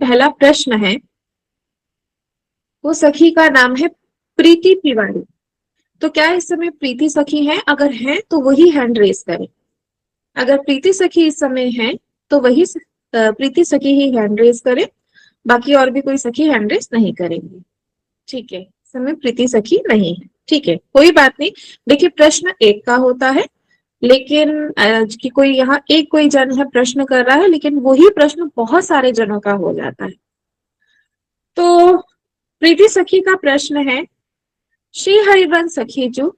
पहला प्रश्न है वो सखी का नाम है प्रीति तिवारी। तो क्या इस समय प्रीति सखी है? अगर है तो वही हैंड रेस करे। अगर प्रीति सखी इस समय है तो वही प्रीति सखी ही हैंड रेस करे, बाकी और भी कोई सखी हैंड रेस नहीं करेंगे। ठीक है, इस समय प्रीति सखी नहीं है। ठीक है, कोई बात नहीं। देखिए, प्रश्न एक का होता है, लेकिन कि कोई यहाँ एक कोई जन है प्रश्न कर रहा है, लेकिन वही प्रश्न बहुत सारे जनों का हो जाता है। तो प्रीति सखी का प्रश्न है, श्री हरिवंश सखी जो,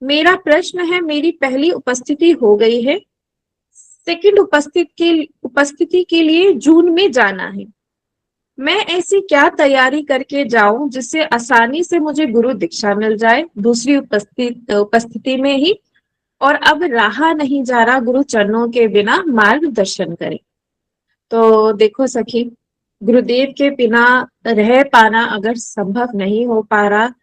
मेरा प्रश्न है, मेरी पहली उपस्थिति हो गई है, सेकंड उपस्थिति के लिए जून में जाना है। मैं ऐसी क्या तैयारी करके जाऊं जिससे आसानी से मुझे गुरु दीक्षा मिल जाए दूसरी उपस्थिति में ही, और अब रहा नहीं जा रहा गुरु चरणों के बिना मार्गदर्शन करे। तो देखो सखी, गुरुदेव के बिना रह पाना अगर संभव नहीं हो पा रहा,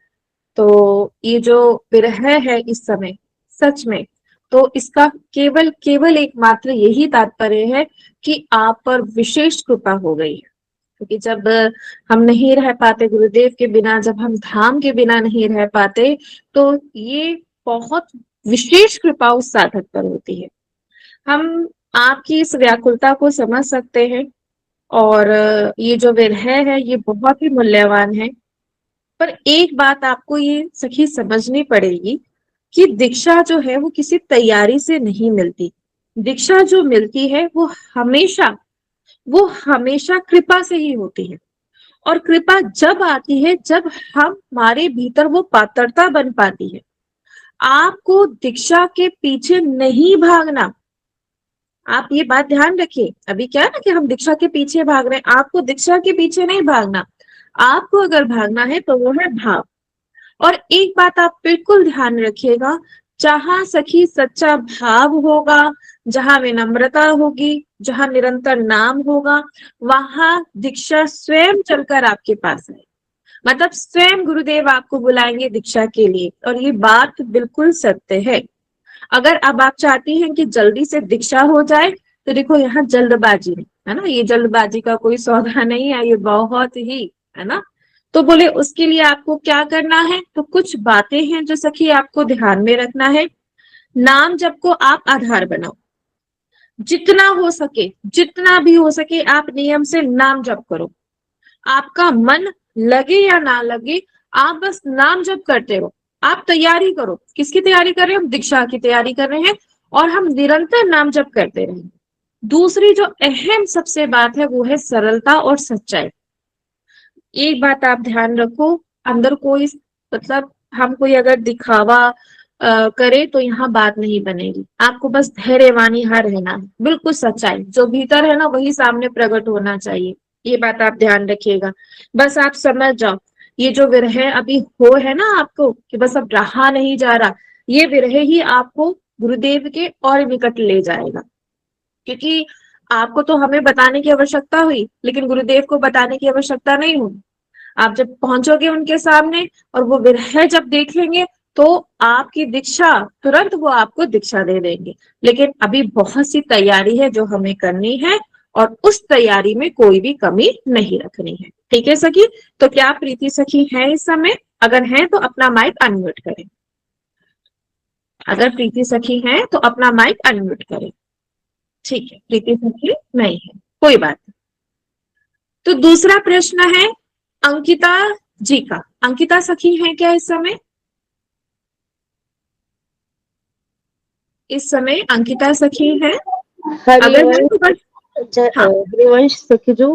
तो ये जो विरह है इस समय, सच में तो इसका केवल केवल एकमात्र यही तात्पर्य है कि आप पर विशेष कृपा हो गई है। क्योंकि जब हम नहीं रह पाते गुरुदेव के बिना, जब हम धाम के बिना नहीं रह पाते, तो ये बहुत विशेष कृपा उस साधक पर होती है। हम आपकी इस व्याकुलता को समझ सकते हैं, और ये जो विरह है ये बहुत ही मूल्यवान है। पर एक बात आपको ये सखी समझनी पड़ेगी कि दीक्षा जो है वो किसी तैयारी से नहीं मिलती। दीक्षा जो मिलती है वो हमेशा कृपा से ही होती है। और कृपा जब आती है जब हमारे भीतर वो पात्रता बन पाती है। आपको दीक्षा के पीछे नहीं भागना। आप ये बात ध्यान रखिए, अभी क्या है ना कि हम दीक्षा के पीछे भाग रहे हैं, आपको दीक्षा के पीछे नहीं भागना। आपको अगर भागना है तो वो है भाव। और एक बात आप बिल्कुल ध्यान रखिएगा, जहां सखी सच्चा भाव होगा, जहां विनम्रता होगी, जहां निरंतर नाम होगा, वहां दीक्षा स्वयं चलकर आपके पास है। मतलब स्वयं गुरुदेव आपको बुलाएंगे दीक्षा के लिए, और ये बात बिल्कुल सत्य है। अगर अब आप चाहती हैं कि जल्दी से दीक्षा हो जाए, तो देखो यहाँ जल्दबाजी है ना, ये जल्दबाजी का कोई सौदा नहीं है, ये बहुत ही है ना। तो बोले उसके लिए आपको क्या करना है, तो कुछ बातें हैं जो सखी आपको ध्यान में रखना है। नाम जप को आप आधार बनाओ, जितना हो सके, जितना भी हो सके आप नियम से नाम जप करो। आपका मन लगे या ना लगे, आप बस नाम जप करते रहो। आप तैयारी करो, किसकी तैयारी कर रहे हैं? हम दीक्षा की तैयारी कर रहे हैं, और हम निरंतर नाम जप करते रहेंगे। दूसरी जो अहम सबसे बात है वो है सरलता और सच्चाई। एक बात आप ध्यान रखो, अंदर कोई मतलब हम कोई अगर दिखावा करे तो यहाँ बात नहीं बनेगी। आपको बस धैर्यवान यहाँ रहना है, बिल्कुल सच्चाई जो भीतर है ना वही सामने प्रकट होना चाहिए। ये बात आप ध्यान रखिएगा। बस आप समझ जाओ, ये जो विरह अभी हो है ना आपको कि बस अब रहा नहीं जा रहा, ये विरह ही आपको गुरुदेव के और निकट ले जाएगा। क्योंकि आपको तो हमें बताने की आवश्यकता हुई, लेकिन गुरुदेव को बताने की आवश्यकता नहीं हुई। आप जब पहुंचोगे उनके सामने और वो विरह जब देखेंगे, तो आपकी दीक्षा तुरंत वो आपको दीक्षा दे देंगे। लेकिन अभी बहुत सी तैयारी है जो हमें करनी है, और उस तैयारी में कोई भी कमी नहीं रखनी है। ठीक है सखी? तो क्या प्रीति सखी है इस समय? अगर है तो अपना माइक अनम्यूट करें। अगर प्रीति सखी है तो अपना माइक अनम्यूट करें। ठीक है, प्रीति सखी नहीं है, कोई बात नहीं। तो दूसरा प्रश्न है अंकिता जी का। अंकिता सखी है क्या इस समय? इस समय अंकिता सखी है? अगर है तो बस हाँ हरिवंश सखी जो,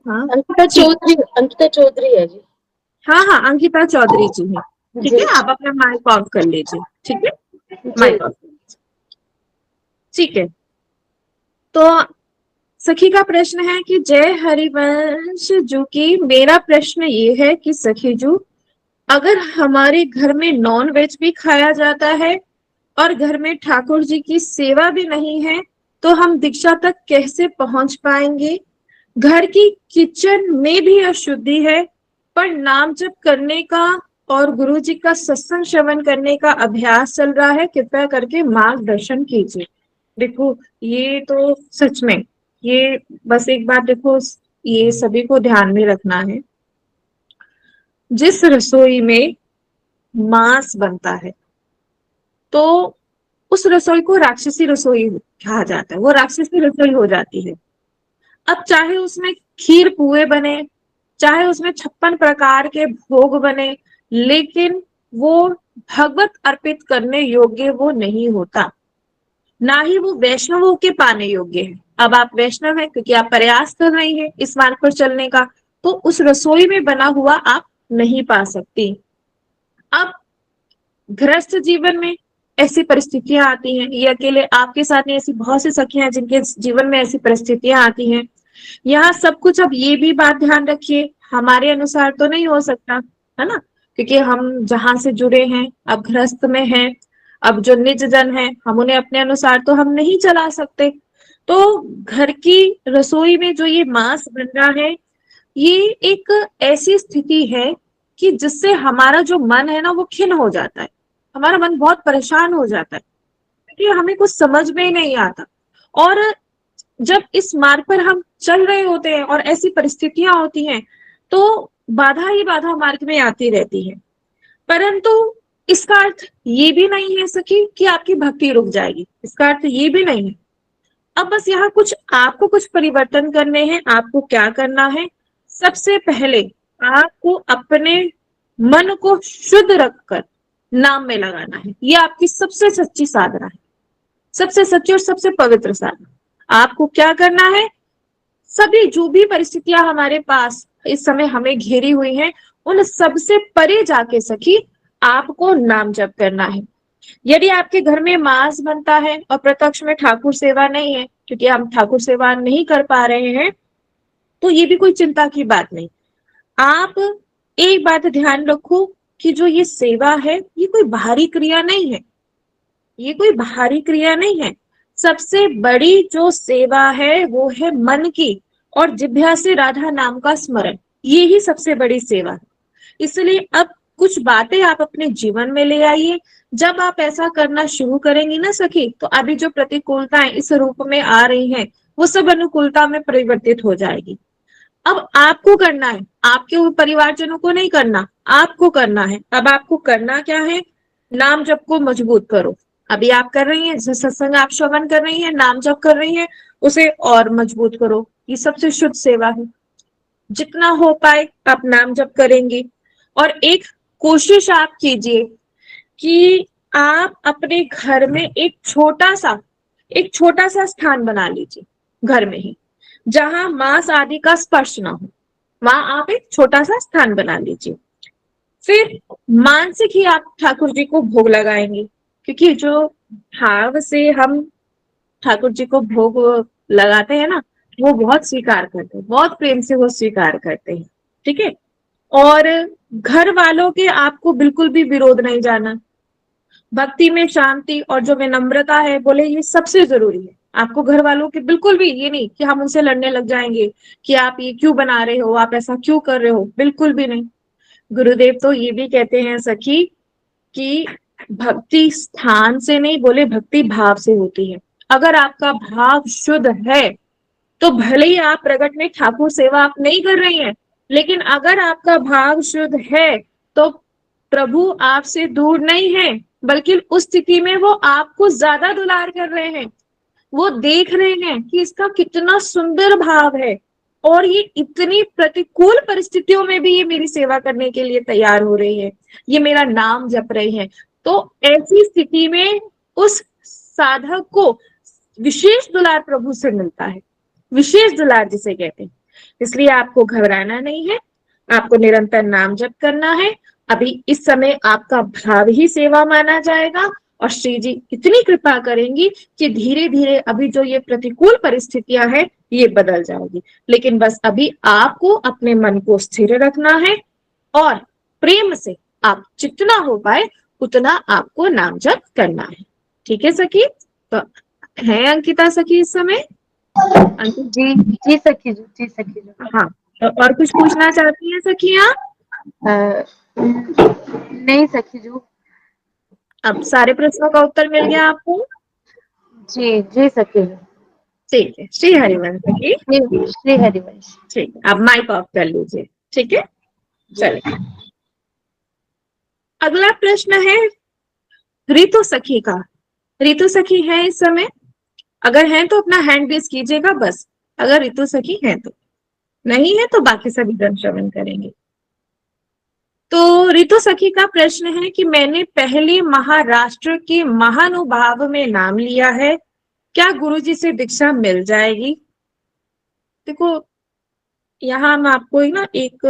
हाँ अंकिता चौधरी है जी। हाँ हाँ, अंकिता चौधरी जी है। ठीक जी है, आप अपना माइक ऑफ कर लीजिए। ठीक है, जी। Mic off. ठीक है, तो सखी का प्रश्न है कि जय हरिवंश जू की, मेरा प्रश्न ये है कि सखी जू, अगर हमारे घर में नॉन वेज भी खाया जाता है और घर में ठाकुर जी की सेवा भी नहीं है, तो हम दीक्षा तक कैसे पहुंच पाएंगे? घर की किचन में भी अशुद्धि है, पर नाम जप करने का और गुरु जी का सत्संग श्रवण करने का अभ्यास चल रहा है, कृपया करके मार्गदर्शन कीजिए। देखो, ये तो सच में, ये बस एक बात देखो, ये सभी को ध्यान में रखना है। जिस रसोई में मांस बनता है तो उस रसोई को राक्षसी रसोई कहा जाता है, वो राक्षसी रसोई हो जाती है। अब चाहे उसमें खीर पुए बने, चाहे उसमें 56 प्रकार के भोग बने, लेकिन वो भगवत अर्पित करने योग्य वो नहीं होता, ना ही वो वैष्णवों के पाने योग्य है। अब आप वैष्णव हैं क्योंकि आप प्रयास कर रही हैं इस मार्ग पर चलने का, तो उस रसोई में बना हुआ आप नहीं पा सकती। अब गृहस्थ जीवन में ऐसी परिस्थितियां आती हैं, ये अकेले आपके साथ नहीं, ऐसी बहुत सी सखियां हैं जिनके जीवन में ऐसी परिस्थितियां आती हैं। यहाँ सब कुछ, अब ये भी बात ध्यान रखिए, हमारे अनुसार तो नहीं हो सकता, है ना, क्योंकि हम जहां से जुड़े हैं, अब गृहस्थ में हैं, अब जो निज जन है हम उन्हें अपने अनुसार तो हम नहीं चला सकते। तो घर की रसोई में जो ये मांस बन रहा है, ये एक ऐसी स्थिति है कि जिससे हमारा जो मन है ना वो खिन्न हो जाता है, हमारा मन बहुत परेशान हो जाता है, क्योंकि हमें कुछ समझ में ही नहीं आता। और जब इस मार्ग पर हम चल रहे होते हैं और ऐसी परिस्थितियां होती हैं, तो बाधा ही बाधा मार्ग में आती रहती है। परंतु इसका अर्थ ये भी नहीं है सखी कि आपकी भक्ति रुक जाएगी, इसका अर्थ ये भी नहीं है। अब बस यहाँ कुछ आपको कुछ परिवर्तन करने हैं। आपको क्या करना है, सबसे पहले आपको अपने मन को शुद्ध रखकर नाम में लगाना है। ये आपकी सबसे सच्ची साधना है, सबसे सच्ची और सबसे पवित्र साधना। आपको क्या करना है, सभी जो भी परिस्थितियां हमारे पास इस समय हमें घेरी हुई हैं, उन सबसे परे जाके सखी आपको नाम जप करना है। यदि आपके घर में मांस बनता है और प्रत्यक्ष में ठाकुर सेवा नहीं है, क्योंकि हम ठाकुर सेवा नहीं कर पा रहे हैं, तो ये भी कोई चिंता की बात नहीं। आप एक बात ध्यान रखो कि जो ये सेवा है ये कोई बाहरी क्रिया नहीं है, ये कोई बाहरी क्रिया नहीं है। सबसे बड़ी जो सेवा है वो है मन की और जिह्वा से राधा नाम का स्मरण, ये ही सबसे बड़ी सेवा है। इसलिए अब कुछ बातें आप अपने जीवन में ले आइए। जब आप ऐसा करना शुरू करेंगी ना सखी, तो अभी जो प्रतिकूलताएं इस रूप में आ रही हैं वो सब अनुकूलता में परिवर्तित हो जाएगी। अब आपको करना है, आपके परिवारजनों को नहीं करना, आपको करना है। अब आपको करना क्या है, नाम जप को मजबूत करो। अभी आप कर रही हैं, जो सत्संग आप श्रवण कर रही हैं, नाम जप कर रही हैं, उसे और मजबूत करो। ये सबसे शुद्ध सेवा है। जितना हो पाए आप नाम जप करेंगे। और एक कोशिश आप कीजिए कि आप अपने घर में एक छोटा सा स्थान बना लीजिए घर में ही, जहां मांस आदि का स्पर्श ना हो, वहां आप एक छोटा सा स्थान बना लीजिए। फिर मानसिक ही आप ठाकुर जी को भोग लगाएंगे, क्योंकि जो भाव से हम ठाकुर जी को भोग लगाते हैं ना, वो बहुत स्वीकार करते हैं, बहुत प्रेम से वो स्वीकार करते हैं। ठीक है। और घर वालों के आपको बिल्कुल भी विरोध नहीं जाना। भक्ति में शांति और जो विनम्रता है, बोले ये सबसे जरूरी है। आपको घर वालों के बिल्कुल भी ये नहीं कि हम उनसे लड़ने लग जाएंगे कि आप ये क्यों बना रहे हो, आप ऐसा क्यों कर रहे हो, बिल्कुल भी नहीं। गुरुदेव तो ये भी कहते हैं सखी कि भक्ति स्थान से नहीं, बोले भक्ति भाव से होती है। अगर आपका भाव शुद्ध है तो भले ही आप प्रकट में ठाकुर सेवा आप नहीं कर रही हैं, लेकिन अगर आपका भाव शुद्ध है तो प्रभु आपसे दूर नहीं है, बल्कि उस स्थिति में वो आपको ज्यादा दुलार कर रहे हैं। वो देख रहे हैं कि इसका कितना सुंदर भाव है और ये इतनी प्रतिकूल परिस्थितियों में भी ये मेरी सेवा करने के लिए तैयार हो रही है, ये मेरा नाम जप रही है। तो ऐसी स्थिति में उस साधक को विशेष दुलार प्रभु से मिलता है, विशेष दुलार जिसे कहते हैं। इसलिए आपको घबराना नहीं है, आपको निरंतर नाम जप करना है। अभी इस समय आपका भाव ही सेवा माना जाएगा और श्री जी इतनी कृपा करेंगी कि धीरे धीरे अभी जो ये प्रतिकूल परिस्थितियां हैं ये बदल जाएगी। लेकिन बस अभी आपको अपने मन को स्थिर रखना है और प्रेम से आप जितना हो पाए उतना आपको नाम जप करना है। ठीक है सखी? तो है अंकिता सखी इस समय? जी जी सखी जी, जी सखी जी। हाँ, तो और कुछ पूछना चाहती हैं सखियां? नहीं सखी जी। अब सारे प्रश्नों का उत्तर मिल गया आपको? जी जी सखी जी। ठीक है, श्री हरिवंश सखी। श्री हरिवंश। ठीक है, आप माइक ऑफ कर लीजिए। ठीक है, चलिए अगला प्रश्न है ऋतु सखी का। ऋतु सखी है इस समय? अगर है तो अपना हैंड रेज कीजिएगा बस, अगर ऋतु सखी है तो। नहीं है तो बाकी सभी गण श्रवण करेंगे। तो ऋतु सखी का प्रश्न है कि मैंने पहले महाराष्ट्र के महानुभाव में नाम लिया है, क्या गुरुजी से दीक्षा मिल जाएगी? देखो, यहाँ हम आपको ना एक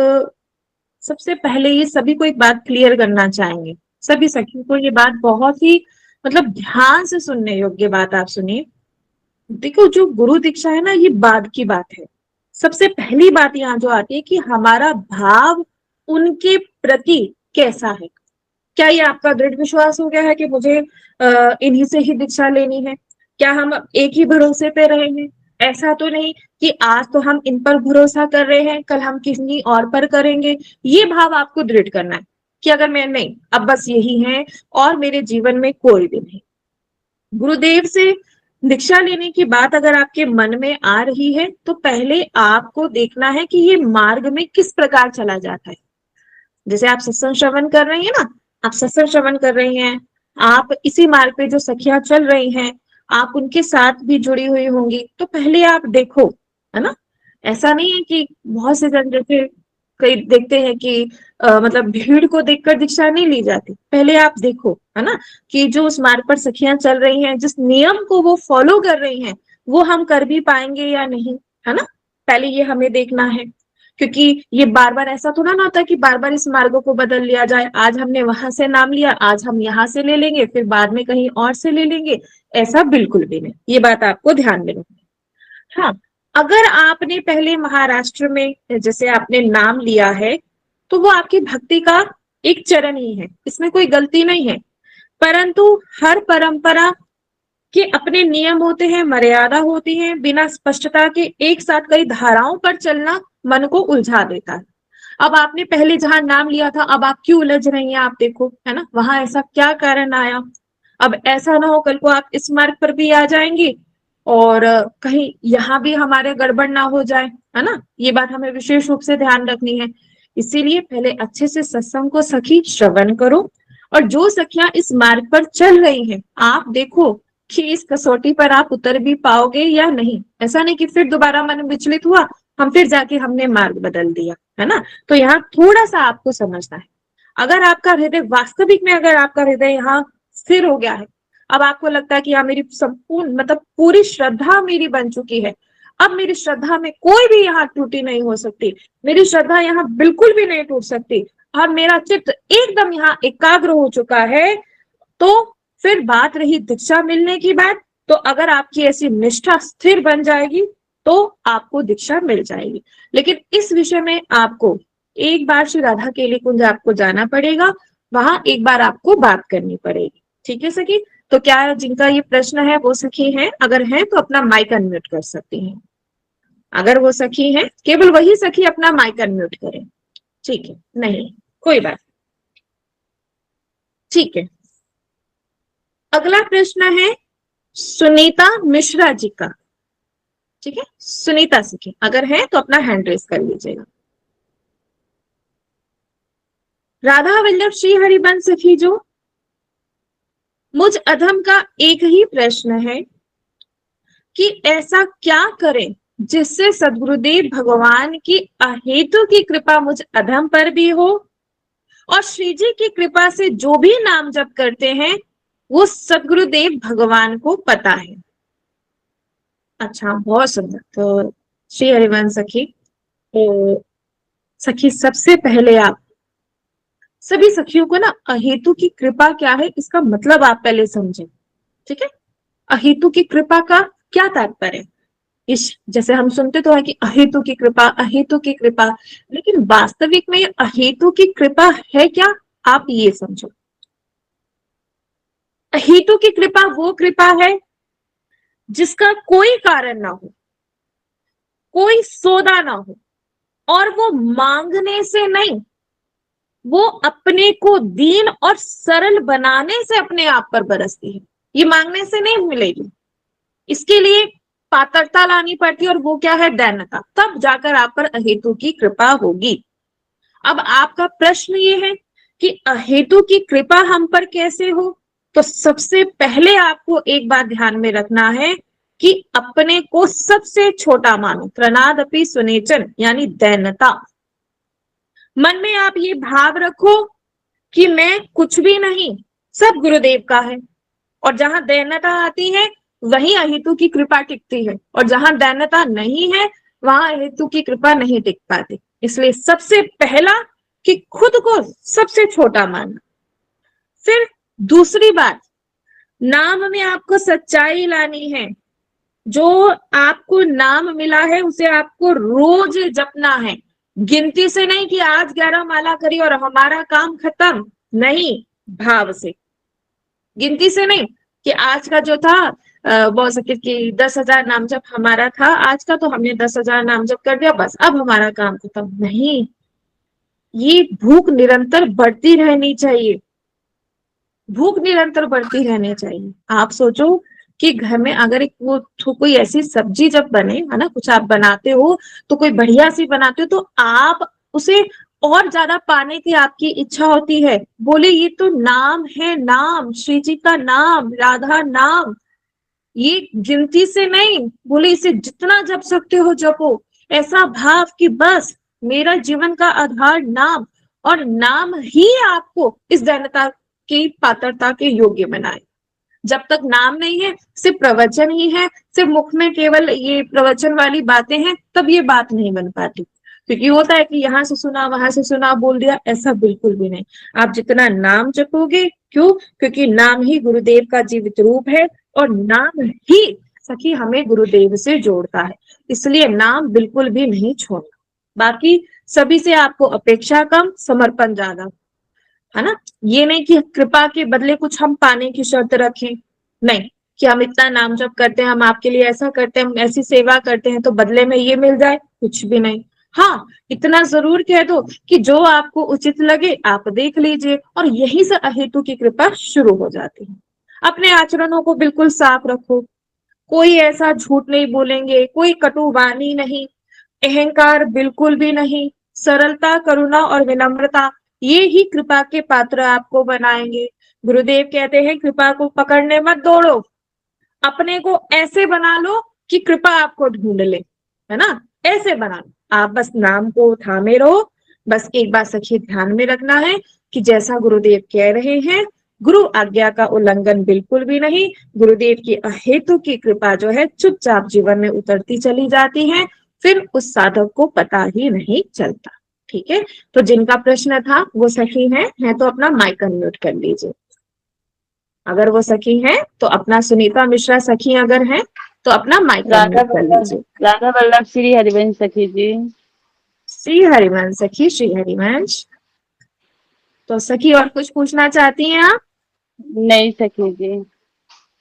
सबसे पहले ये सभी को एक बात क्लियर करना चाहेंगे, सभी सखियों को ये बात बहुत ही मतलब ध्यान से सुनने योग्य बात आप सुनिए। देखो, जो गुरु दीक्षा है ना, ये बाद की बात है। सबसे पहली बात यहाँ जो आती है कि हमारा भाव उनके प्रति कैसा है। क्या ये आपका दृढ़ विश्वास हो गया है कि मुझे इन्हीं से ही दीक्षा लेनी है? क्या हम एक ही भरोसे पे रहेंगे? ऐसा तो नहीं कि आज तो हम इन पर भरोसा कर रहे हैं, कल हम किसी और पर करेंगे। ये भाव आपको दृढ़ करना है कि अगर मैं नहीं, अब बस यही है और मेरे जीवन में कोई भी नहीं। गुरुदेव से दीक्षा लेने की बात अगर आपके मन में आ रही है तो पहले आपको देखना है कि ये मार्ग में किस प्रकार चला जाता है। जैसे आप सत्संग श्रवण कर रही हैं ना, आप सत्संग श्रवण कर रही हैं, आप इसी मार्ग पे जो सखियां चल रही हैं, आप उनके साथ भी जुड़ी हुई होंगी, तो पहले आप देखो, है ना। ऐसा नहीं है कि बहुत से जन जैसे कई देखते हैं कि मतलब भीड़ को देखकर दीक्षा नहीं ली जाती। पहले आप देखो, है ना, कि जो उस मार्ग पर सखियां चल रही हैं, जिस नियम को वो फॉलो कर रही हैं, वो हम कर भी पाएंगे या नहीं, है ना। पहले ये हमें देखना है, क्योंकि ये बार बार ऐसा तो ना होता कि बार बार इस मार्गों को बदल लिया जाए। आज हमने वहां से नाम लिया, आज हम यहाँ से ले लेंगे, फिर बाद में कहीं और से ले लेंगे, ऐसा बिल्कुल भी नहीं। ये बात आपको ध्यान में रखनी है। हाँ, अगर आपने पहले महाराष्ट्र में जैसे आपने नाम लिया है, तो वो आपकी भक्ति का एक चरण ही है, इसमें कोई गलती नहीं है। परंतु हर परंपरा के अपने नियम होते हैं, मर्यादा होती है। बिना स्पष्टता के एक साथ कई धाराओं पर चलना मन को उलझा देता है। अब आपने पहले जहां नाम लिया था, अब आप क्यों उलझ रही हैं? आप देखो, है ना, वहां ऐसा क्या कारण आया। अब ऐसा ना हो कल को आप इस मार्ग पर भी आ जाएंगे और कहीं यहाँ भी हमारे गड़बड़ ना हो जाए, है ना। ये बात हमें विशेष रूप से ध्यान रखनी है। इसीलिए पहले अच्छे से सत्संग को सखी श्रवण करो, और जो सखियां इस मार्ग पर चल रही हैं, आप देखो कि इस कसौटी पर आप उतर भी पाओगे या नहीं। ऐसा नहीं कि फिर दोबारा मन विचलित हुआ, हम फिर जाके हमने मार्ग बदल दिया, है ना। तो यहाँ थोड़ा सा आपको समझना है। अगर आपका हृदय वास्तविक में, अगर आपका हृदय यहाँ स्थिर हो गया है, अब आपको लगता है कि हाँ, मेरी संपूर्ण मतलब पूरी श्रद्धा मेरी बन चुकी है, अब मेरी श्रद्धा में कोई भी यहाँ त्रुटि नहीं हो सकती, मेरी श्रद्धा यहाँ बिल्कुल भी नहीं टूट सकती, और मेरा चित्त एकदम यहाँ एकाग्र हो चुका है, तो फिर बात रही दीक्षा मिलने की बात, तो अगर आपकी ऐसी निष्ठा स्थिर बन जाएगी तो आपको दीक्षा मिल जाएगी। लेकिन इस विषय में आपको एक बार श्री राधा केली कुंज आपको जाना पड़ेगा, वहां एक बार आपको बात करनी पड़ेगी। ठीक है सखी? तो क्या जिनका ये प्रश्न है वो सखी हैं? अगर हैं तो अपना माइक अनम्यूट कर सकती हैं। अगर वो सखी हैं, केवल वही सखी अपना माइक अनम्यूट करें। ठीक है, नहीं कोई बात, ठीक है। अगला प्रश्न है सुनीता मिश्रा जी का। ठीक है, सुनीता सखी अगर है तो अपना हैंड रेस कर लीजिएगा। राधा वल्लभ श्री हरिवंश सखी जो, मुझ अधम का एक ही प्रश्न है कि ऐसा क्या करें जिससे सद्गुरुदेव भगवान की अहेतु की कृपा मुझ अधम पर भी हो, और श्री जी की कृपा से जो भी नाम जप करते हैं वो सद्गुरुदेव भगवान को पता है। अच्छा, बहुत सुंदर। तो श्री हरिवंश सखी, तो सखी सबसे पहले आप सभी सखियों को ना अहेतु की कृपा क्या है इसका मतलब आप पहले समझें। ठीक है, अहेतु की कृपा का क्या तात्पर्य? इस जैसे हम सुनते तो है कि अहेतु की कृपा, अहेतु की कृपा, लेकिन वास्तविक में अहेतु की कृपा है क्या, आप ये समझो। अहेतु की कृपा वो कृपा है जिसका कोई कारण ना हो, कोई सौदा ना हो, और वो मांगने से नहीं, वो अपने को दीन और सरल बनाने से अपने आप पर बरसती है। ये मांगने से नहीं मिलेगी। इसके लिए पात्रता लानी पड़ती है, और वो क्या है, दैन्यता, तब जाकर आप पर अहेतु की कृपा होगी। अब आपका प्रश्न ये है कि अहेतु की कृपा हम पर कैसे हो। तो सबसे पहले आपको एक बात ध्यान में रखना है कि अपने को सबसे छोटा मानो, त्रनादपि सुनेचन, यानी दैन्यता। मन में आप ये भाव रखो कि मैं कुछ भी नहीं, सब गुरुदेव का है। और जहां दैन्यता आती है वहीं अहेतु की कृपा टिकती है, और जहां दैन्यता नहीं है वहां अहेतु की कृपा नहीं टिक पाती। इसलिए सबसे पहला कि खुद को सबसे छोटा मानना। फिर दूसरी बात, नाम में आपको सच्चाई लानी है। जो आपको नाम मिला है उसे आपको रोज जपना है, गिनती से नहीं कि आज 11 माला करी और हमारा काम खत्म, नहीं, भाव से। गिनती से नहीं कि आज का जो था बोल सके कि 10,000 नाम जप हमारा था आज का, तो हमने 10,000 नाम जप कर दिया, बस अब हमारा काम खत्म, नहीं। ये भूख निरंतर बढ़ती रहनी चाहिए, भूख निरंतर बढ़ती रहनी चाहिए। आप सोचो कि घर में अगर एक वो कोई ऐसी सब्जी जब बने, है ना, कुछ आप बनाते हो तो कोई बढ़िया सी बनाते हो, तो आप उसे और ज्यादा पाने की आपकी इच्छा होती है। बोले ये तो नाम है, नाम, श्री जी का नाम, राधा नाम, ये गिनती से नहीं, बोले इसे जितना जप सकते हो जपो। ऐसा भाव कि बस मेरा जीवन का आधार नाम, और नाम ही आपको इस दैनता की पात्रता के योग्य बनाए। जब तक नाम नहीं है, सिर्फ प्रवचन ही है, सिर्फ मुख में केवल ये प्रवचन वाली बातें हैं, तब ये बात नहीं बन पाती। क्योंकि होता है कि यहाँ से सुना वहां से सुना बोल दिया, ऐसा बिल्कुल भी नहीं। आप जितना नाम जपोगे, क्यों, क्योंकि नाम ही गुरुदेव का जीवित रूप है, और नाम ही सखी हमें गुरुदेव से जोड़ता है। इसलिए नाम बिल्कुल भी नहीं छोड़ना। बाकी सभी से आपको अपेक्षा कम, समर्पण ज्यादा, है ना। ये नहीं कि कृपा के बदले कुछ हम पाने की शर्त रखें, नहीं, कि हम इतना नाम जप करते हैं, हम आपके लिए ऐसा करते हैं, हम ऐसी सेवा करते हैं, तो बदले में ये मिल जाए, कुछ भी नहीं। हाँ, इतना जरूर कह दो कि जो आपको उचित लगे आप देख लीजिए, और यहीं से अहेतु की कृपा शुरू हो जाती है। अपने आचरणों को बिल्कुल साफ रखो, कोई ऐसा झूठ नहीं बोलेंगे, कोई कटु वाणी नहीं, अहंकार बिल्कुल भी नहीं, सरलता, करुणा और विनम्रता, ये ही कृपा के पात्र आपको बनाएंगे। गुरुदेव कहते हैं कृपा को पकड़ने मत दौड़ो, अपने को ऐसे बना लो कि कृपा आपको ढूंढ ले, है ना, ऐसे बना लो। आप बस नाम को थामे रहो। बस एक बात सखी ध्यान में रखना है कि जैसा गुरुदेव कह रहे हैं, गुरु आज्ञा का उल्लंघन बिल्कुल भी नहीं। गुरुदेव की अहेतु की कृपा जो है चुपचाप जीवन में उतरती चली जाती है, फिर उस साधक को पता ही नहीं चलता। ठीक है, तो जिनका प्रश्न था वो सखी है तो अपना माइक अनम्यूट कर लीजिए। अगर वो सखी है तो अपना, सुनीता मिश्रा सखी अगर है तो अपना माइक राधा अनम्यूट कर वल्लभ, लीजिए। राधा वल्लभ श्री हरिवंश सखी जी। श्री हरिवंश सखी, श्री हरिवंश। तो सखी और कुछ पूछना चाहती हैं आप? नहीं सखी जी।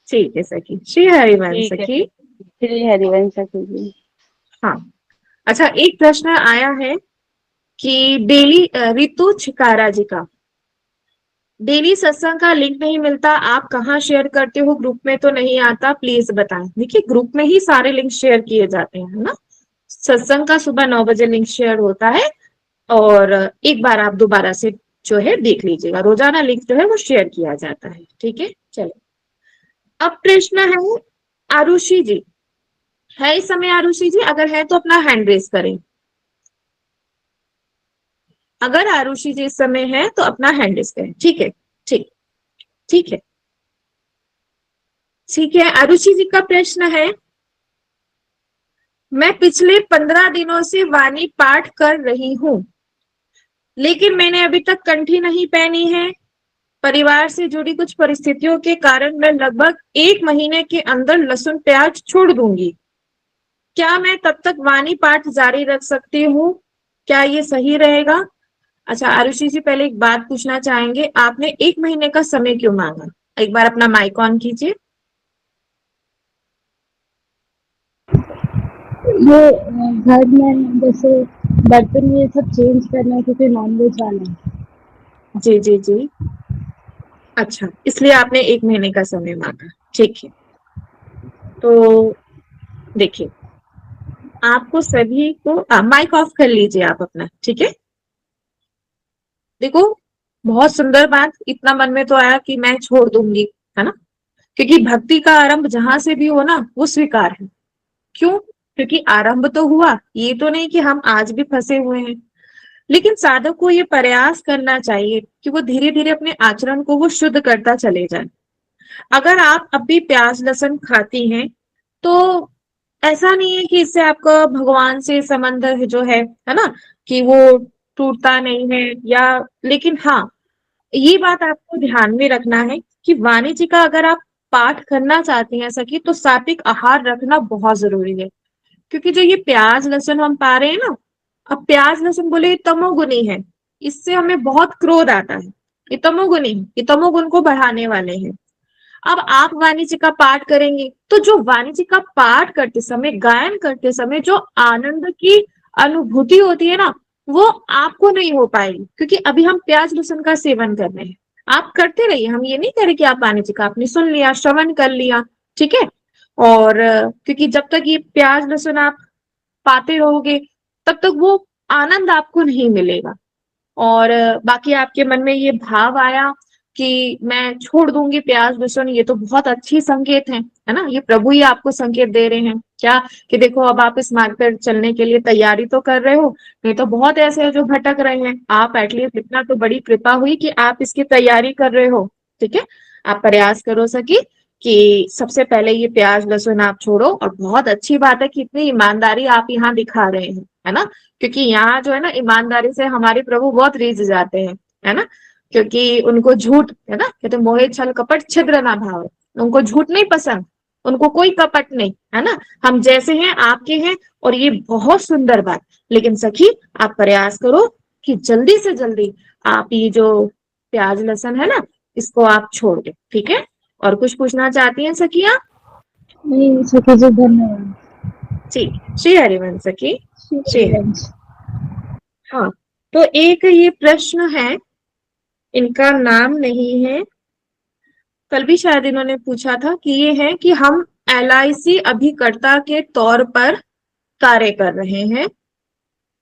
ठीक है सखी, श्री हरिवंश ठीक है, सखी। श्री हरिवंश सखी जी। हाँ, अच्छा, एक प्रश्न आया है कि डेली, रितु छिकारा जी का, डेली सत्संग का लिंक नहीं मिलता, आप कहाँ शेयर करते हो, ग्रुप में तो नहीं आता, प्लीज बताएं। देखिए ग्रुप में ही सारे लिंक शेयर किए जाते हैं, है ना। सत्संग का सुबह 9 बजे लिंक शेयर होता है, और एक बार आप दोबारा से जो है देख लीजिएगा, रोजाना लिंक जो है वो शेयर किया जाता है। ठीक है, चलो। अब प्रश्न है आरुषि जी, है इस समय आरुषि जी? अगर है तो अपना हैंड रेस करें। अगर आरुषि जी इस समय है तो अपना हैंड रेस करें। ठीक है, ठीक, ठीक है, ठीक है। आरुषि जी का प्रश्न है, मैं पिछले 15 दिनों से वाणी पाठ कर रही हूँ, लेकिन मैंने अभी तक कंठी नहीं पहनी है। परिवार से जुड़ी कुछ परिस्थितियों के कारण मैं लगभग 1 महीने के अंदर लहसुन प्याज छोड़ दूंगी। क्या मैं तब तक वाणी पाठ जारी रख सकती हूँ? क्या ये सही रहेगा? अच्छा आरुषि जी, पहले एक बात पूछना चाहेंगे, आपने 1 महीने का समय क्यों मांगा? एक बार अपना माइक ऑन कीजिए। ये घर में जैसे बर्तन ये सब चेंज करना है क्योंकि नॉनवेज वाला है। जी जी जी, अच्छा, इसलिए आपने 1 महीने का समय मांगा। ठीक है, तो देखिए, आपको सभी को माइक ऑफ कर लीजिए आप अपना, ठीक है। देखो, बहुत सुंदर बात इतना मन में तो आया कि मैं छोड़ दूंगी, है ना। क्योंकि भक्ति का आरंभ जहां से भी हो ना, वो स्वीकार है। क्यों? क्योंकि आरंभ तो हुआ, ये तो नहीं कि हम आज भी फंसे हुए हैं। लेकिन साधक को ये प्रयास करना चाहिए कि वो धीरे धीरे अपने आचरण को वो शुद्ध करता चले जाए। अगर आप अब भी प्याज लहसुन खाती हैं, तो ऐसा नहीं है कि इससे आपका भगवान से संबंध जो है ना, कि वो टूटता नहीं है, या लेकिन हाँ, ये बात आपको ध्यान में रखना है कि वाणी का अगर आप पाठ करना चाहती हैं सखी, तो सात्विक आहार रखना बहुत जरूरी है। क्योंकि जो ये प्याज लहसुन हम पा रहे हैं ना, अब प्याज लहसुन बोले ये तमोगुनी है, इससे हमें बहुत क्रोध आता है। ये तमोगुनी है, ये तमोगुण को बढ़ाने वाले हैं। अब आप वाणिज्य का पाठ करेंगे, तो जो वाणिज्य का पाठ करते समय, गायन करते समय जो आनंद की अनुभूति होती है ना, वो आपको नहीं हो पाएगी, क्योंकि अभी हम प्याज लहसुन का सेवन कर रहे हैं। आप करते रहिए, हम ये नहीं कह रहे कि आप वाणिज्य का, आपने सुन लिया, श्रवण कर लिया, ठीक है। और क्योंकि जब तक ये प्याज लहसुन आप पाते रहोगे, तब तक वो आनंद आपको नहीं मिलेगा। और बाकी आपके मन में ये भाव आया कि मैं छोड़ दूंगी प्याज लहसुन, ये तो बहुत अच्छी संकेत है ना। ये प्रभु ही आपको संकेत दे रहे हैं क्या, कि देखो अब आप इस मार्ग पर चलने के लिए तैयारी तो कर रहे हो। नहीं तो बहुत ऐसे हैं जो भटक रहे हैं, आप एटलीस्ट इतना तो बड़ी कृपा हुई कि आप इसकी तैयारी कर रहे हो, ठीक है। आप प्रयास करो सकी कि सबसे पहले ये प्याज लहसुन आप छोड़ो। और बहुत अच्छी बात है कि इतनी ईमानदारी आप यहाँ दिखा रहे हैं, है ना। क्योंकि यहाँ जो है ना, ईमानदारी से हमारे प्रभु बहुत रीझ जाते हैं, है ना। क्योंकि उनको झूठ, है ना, कहते मोहे छल कपट छिद्र ना भाव, उनको झूठ नहीं पसंद, उनको कोई कपट नहीं, है ना। हम जैसे हैं आपके हैं, और ये बहुत सुंदर बात। लेकिन सखी, आप प्रयास करो कि जल्दी से जल्दी आप ये जो प्याज लहसुन है ना, इसको आप छोड़ दो, ठीक है। और कुछ पूछना चाहती हैं सखिया? नहीं सखी जी, धन्यवाद। ठीक, श्री हरिवंश सखी, श्री श्री हरि। हरिवंश। हाँ, तो एक ये प्रश्न है, इनका नाम नहीं है, कल भी शायद इन्होंने पूछा था, कि ये है कि हम LIC अभिकर्ता के तौर पर कार्य कर रहे हैं।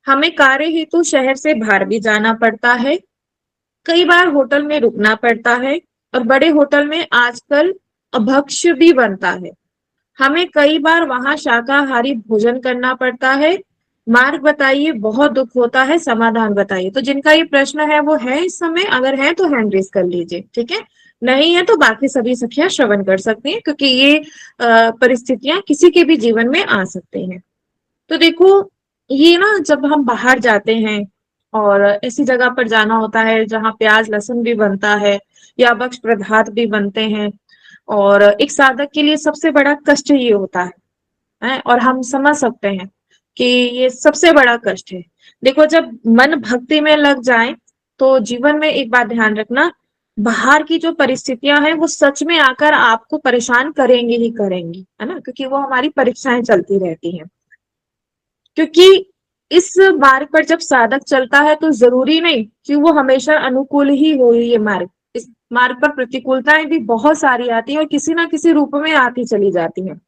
हमें कार्य हेतु शहर से बाहर भी जाना पड़ता है, कई बार होटल में रुकना पड़ता है, और बड़े होटल में आजकल अभक्ष्य भी बनता है। हमें कई बार वहां शाकाहारी भोजन करना पड़ता है। मार्ग बताइए, बहुत दुख होता है, समाधान बताइए। तो जिनका ये प्रश्न है वो है इस समय, अगर है तो हैंड रेस कर लीजिए, ठीक है। नहीं है तो बाकी सभी सखियां श्रवण कर सकती हैं, क्योंकि ये परिस्थितियां किसी के भी जीवन में आ सकती हैं। तो देखो, ये ना, जब हम बाहर जाते हैं और ऐसी जगह पर जाना होता है जहाँ प्याज लहसुन भी बनता है, या भक्ष पदार्थ भी बनते हैं, और एक साधक के लिए सबसे बड़ा कष्ट ये होता है, और हम समझ सकते हैं कि ये सबसे बड़ा कष्ट है। देखो, जब मन भक्ति में लग जाए, तो जीवन में एक बात ध्यान रखना, बाहर की जो परिस्थितियां हैं वो सच में आकर आपको परेशान करेंगी ही करेंगी, है ना, क्योंकि वो हमारी परीक्षाएं चलती रहती हैं। क्योंकि इस मार्ग पर जब साधक चलता है, तो जरूरी नहीं कि वो हमेशा अनुकूल ही हो ये मार्ग। इस मार्ग पर प्रतिकूलताएं भी बहुत सारी आती हैं, और किसी ना किसी रूप में आती चली जाती हैं।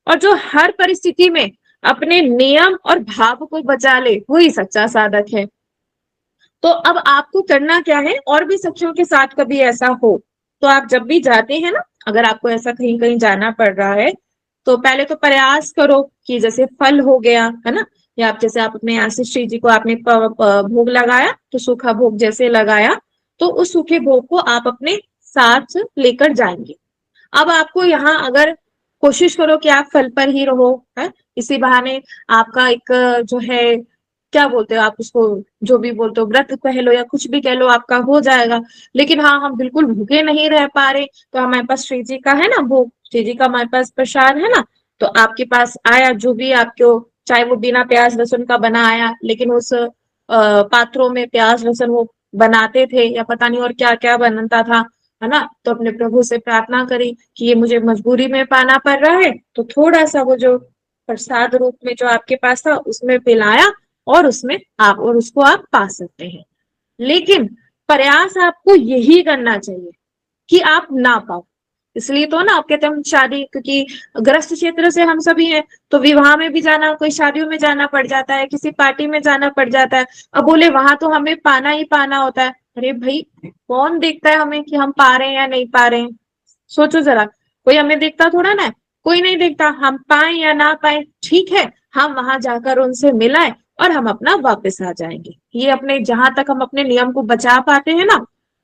और जो हर परिस्थिति में अपने नियम और भाव को बचा ले, वही सच्चा साधक है। तो अब आपको करना क्या है, और भी सखियों के साथ कभी ऐसा हो, तो आप जब भी जाते हैं ना, अगर आपको ऐसा कहीं कहीं जाना पड़ रहा है, तो पहले तो प्रयास करो कि जैसे फल हो गया, है ना, या आप जैसे आप अपने आशीष श्री जी को आपने भोग लगाया, तो सूखा भोग जैसे लगाया, तो उस सूखे भोग को आप अपने साथ लेकर जाएंगे। अब आपको यहाँ अगर कोशिश करो कि आप फल पर ही रहो, है, इसी बहाने आपका एक जो है, क्या बोलते हो आप उसको, जो भी बोलते हो, व्रत कह लो या कुछ भी कह लो, आपका हो जाएगा। लेकिन हाँ, हम बिल्कुल भूखे नहीं रह पा रहे, तो हमारे पास श्री जी का है ना भोग, श्री जी का हमारे पास प्रसाद है ना, तो आपके पास आया जो भी आपको, चाहे वो बिना प्याज लहसुन का बना आया, लेकिन उस पात्रों में प्याज लहसुन वो बनाते थे, या पता नहीं और क्या क्या बनता था, है ना। तो अपने प्रभु से प्रार्थना करी कि ये मुझे मजबूरी में पाना पड़ रहा है, तो थोड़ा सा वो जो प्रसाद रूप में जो आपके पास था उसमें पिलाया, और उसमें आप, और उसको आप पा सकते हैं। लेकिन प्रयास आपको यही करना चाहिए कि आप ना पाओ। इसलिए तो ना आप कहते हैं हम शादी, क्योंकि ग्रस्त क्षेत्र से हम सभी हैं, तो विवाह में भी जाना, कोई शादियों में जाना पड़ जाता है, किसी पार्टी में जाना पड़ जाता है। अब बोले वहां तो हमें पाना ही पाना होता है। अरे भाई, कौन देखता है हमें कि हम पा रहे हैं या नहीं पा रहे हैं? सोचो जरा, कोई हमें देखता थोड़ा ना है, कोई नहीं देखता, हम पाए या ना पाए, ठीक है, हम वहां जाकर उनसे मिलाए और हम अपना वापस आ जाएंगे। ये अपने जहां तक हम अपने नियम को बचा पाते हैं ना,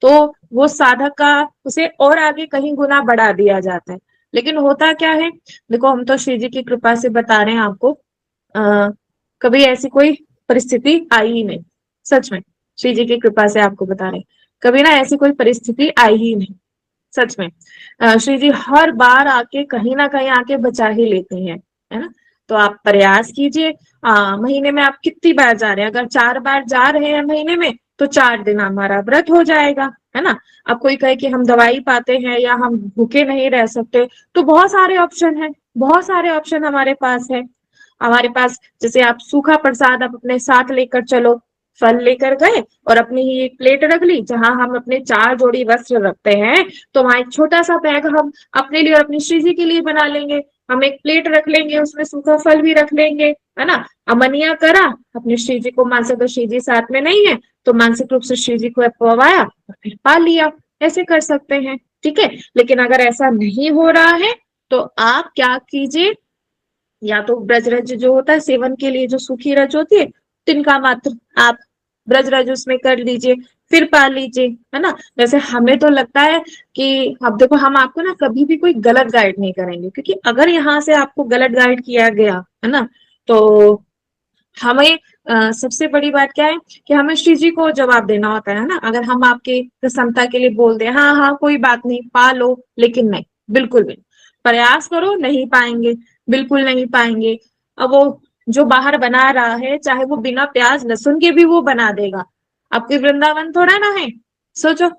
तो वो साधक का उसे और आगे कहीं गुना बढ़ा दिया जाता है। लेकिन होता क्या है, देखो हम तो श्री जी की कृपा से बता रहे हैं आपको, कभी ऐसी कोई परिस्थिति आई ही नहीं, सच में, श्री जी की कृपा से आपको बता रहे हैं, कभी ना ऐसी कोई परिस्थिति आई ही नहीं, सच में। श्री जी हर बार आके कहीं ना कहीं आके बचा ही लेते हैं, है ना। तो आप प्रयास कीजिए, महीने में आप कितनी बार जा रहे हैं, अगर 4 बार जा रहे हैं महीने में, तो 4 दिन हमारा व्रत हो जाएगा, है ना। अब कोई कहे कि हम दवाई पाते हैं या हम भूखे नहीं रह सकते, तो बहुत सारे ऑप्शन है, बहुत सारे ऑप्शन हमारे पास है। हमारे पास जैसे आप सूखा प्रसाद आप अपने साथ लेकर चलो, फल लेकर गए और अपनी ही एक प्लेट रख ली जहां हम अपने 4 जोड़ी वस्त्र रखते हैं, तो वहां एक छोटा सा बैग हम अपने लिए और अपनी श्री जी के लिए बना लेंगे। हम एक प्लेट रख लेंगे, उसमें सूखा फल भी रख लेंगे, है ना। अमनिया करा, अपनी श्री जी को मान सको श्री जी साथ में नहीं है, तो मानसिक रूप से श्री जी को पवाया और फिर पा लिया, ऐसे कर सकते हैं, ठीक है। लेकिन अगर ऐसा नहीं हो रहा है, तो आप क्या कीजिए, या तो ब्रजरज जो होता है सेवन के लिए, जो सूखी रज होती है, तिनका मात्र आप ब्रजरज उसमें कर लीजिए, फिर पा लीजिए, है ना। वैसे हमें तो लगता है कि अब देखो, हम आपको ना कभी भी कोई गलत गाइड नहीं करेंगे, क्योंकि अगर यहाँ से आपको गलत गाइड किया गया, है ना, तो हमें सबसे बड़ी बात क्या है कि हमें श्री जी को जवाब देना होता है ना। अगर हम आपके प्रसन्नता के लिए बोल दे हाँ हाँ कोई बात नहीं पा लो, लेकिन नहीं, बिल्कुल भी प्रयास करो, नहीं पाएंगे, बिल्कुल नहीं पाएंगे। अब वो जो बाहर बना रहा है, चाहे वो बिना प्याज लहसुन के भी वो बना देगा, आपके वृंदावन थोड़ा ना है, सोचो,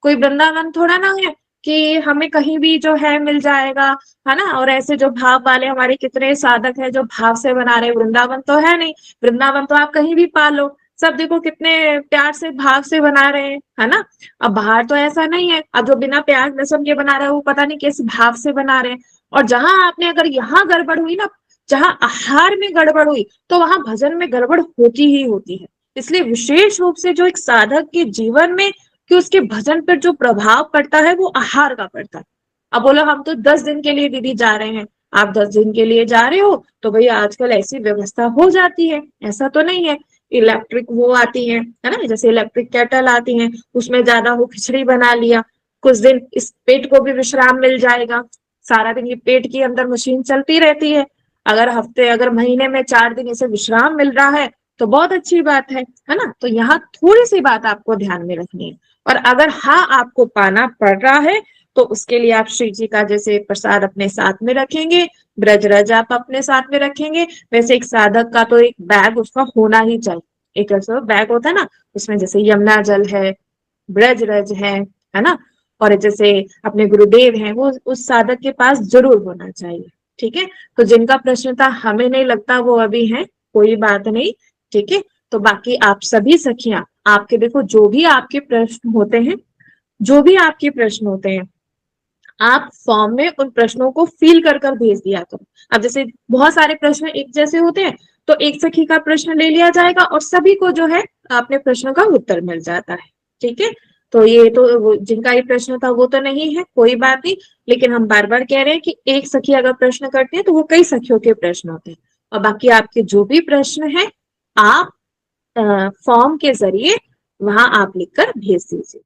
कोई वृंदावन थोड़ा ना है कि हमें कहीं भी जो है मिल जाएगा, है ना। और ऐसे जो भाव वाले हमारे कितने साधक है जो भाव से बना रहे, वृंदावन तो है नहीं, वृंदावन तो आप कहीं भी पालो, सब देखो कितने प्यार से भाव से बना रहे हैं, है ना। अब बाहर तो ऐसा नहीं है, अब जो बिना प्याज लहसुन के बना रहे हैं वो पता नहीं किस भाव से बना रहे हैं। और जहां आपने अगर यहाँ गड़बड़ हुई ना, जहां आहार में गड़बड़ हुई, तो वहां भजन में गड़बड़ होती ही होती है। इसलिए विशेष रूप से जो एक साधक के जीवन में कि उसके भजन पर जो प्रभाव पड़ता है वो आहार का पड़ता है। अब बोलो हम तो 10 दिन के लिए दीदी जा रहे हैं, आप 10 दिन के लिए जा रहे हो, तो भैया आजकल ऐसी व्यवस्था हो जाती है, ऐसा तो नहीं है। इलेक्ट्रिक वो आती है ना, जैसे इलेक्ट्रिक केटल आती है, उसमें ज्यादा हो खिचड़ी बना लिया, कुछ दिन इस पेट को भी विश्राम मिल जाएगा। सारा दिन ये पेट के अंदर मशीन चलती रहती है, अगर हफ्ते अगर महीने में 4 दिन इसे विश्राम मिल रहा है, तो बहुत अच्छी बात है ना। तो यहाँ थोड़ी सी बात आपको ध्यान में रखनी है। और अगर हाँ आपको पाना पड़ रहा है, तो उसके लिए आप श्री जी का जैसे प्रसाद अपने साथ में रखेंगे, ब्रजरज आप अपने साथ में रखेंगे। वैसे एक साधक का तो एक बैग उसका होना ही चाहिए, एक ऐसा बैग होता है ना, उसमें जैसे यमुना जल है, ब्रजरज है ना, और जैसे अपने गुरुदेव हैं, वो उस साधक के पास जरूर होना चाहिए, ठीक है। तो जिनका प्रश्न था हमें नहीं लगता वो अभी है, कोई बात नहीं, ठीक है। तो बाकी आप सभी सखियां, आपके देखो जो भी आपके प्रश्न होते हैं, जो भी आपके प्रश्न होते हैं, आप फॉर्म में उन प्रश्नों को फिल कर कर भेज दिया करो। अब जैसे बहुत सारे प्रश्न एक जैसे होते हैं, तो एक सखी का प्रश्न ले लिया जाएगा और सभी को जो है अपने प्रश्न का उत्तर मिल जाता है, ठीक है। तो ये तो जिनका ये प्रश्न था वो तो नहीं है, कोई बात नहीं। लेकिन हम बार बार कह रहे हैं कि एक सखी अगर प्रश्न करती है तो वो कई सखियों के प्रश्न होते हैं। और बाकी आपके जो भी प्रश्न है, आप फॉर्म के जरिए वहां आप लिखकर भेज दीजिए।